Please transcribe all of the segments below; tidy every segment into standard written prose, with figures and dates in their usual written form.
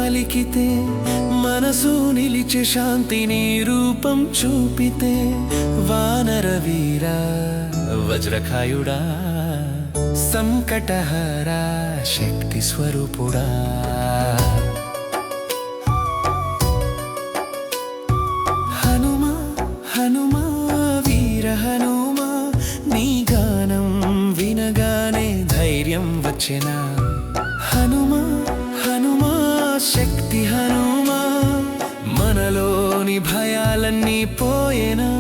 పలికితే మనసు నిలిచే శాంతిని రూపం చూపితే వానర వీరా వజ్రకాయుడా సంకటహరా శక్తి స్వరూపుడా హనుమా హనుమా వీర హనుమా నీ గానం వినగానే ధైర్యం వచ్చెనా హనుమా హనుమా శక్తి హనుమా మనలోని భయాలన్నీ పోయేనా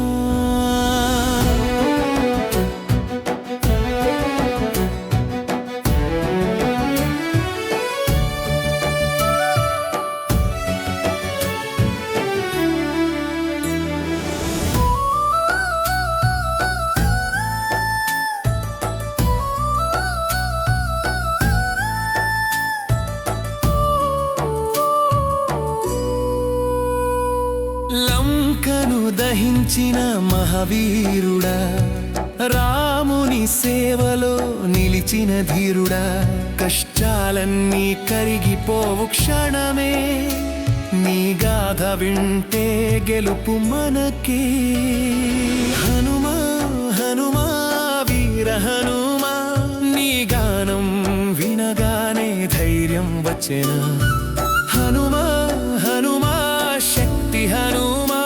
లంకను దహించిన మహావీరుడా రాముని సేవలో నిలిచిన ధీరుడా కష్టాలన్నీ కరిగిపోవు క్షణమే నీ గాథ వింటే గెలుపు మనకే హనుమా హనుమా వీర హనుమా నీ గానం వినగానే ధైర్యం వచ్చెనా హనుమా హనుమా శక్తి హనుమా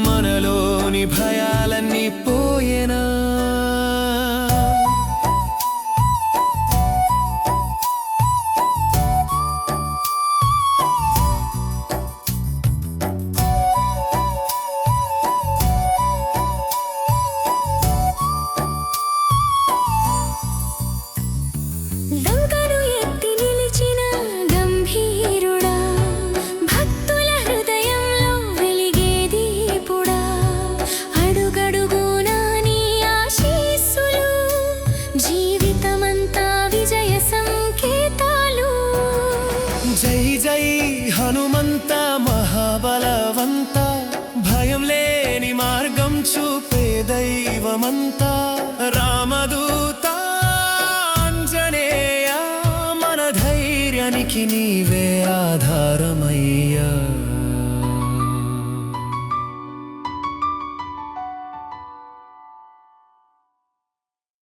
మనలోని భయాలన్నీ పోయేనా జై జై హనుమంత మహాబలవంత భయం లేని మార్గం చూపే దైవమంత రామదూత ఆంజనేయ మన ధైర్యానికి నీవే ఆధారమయ్యా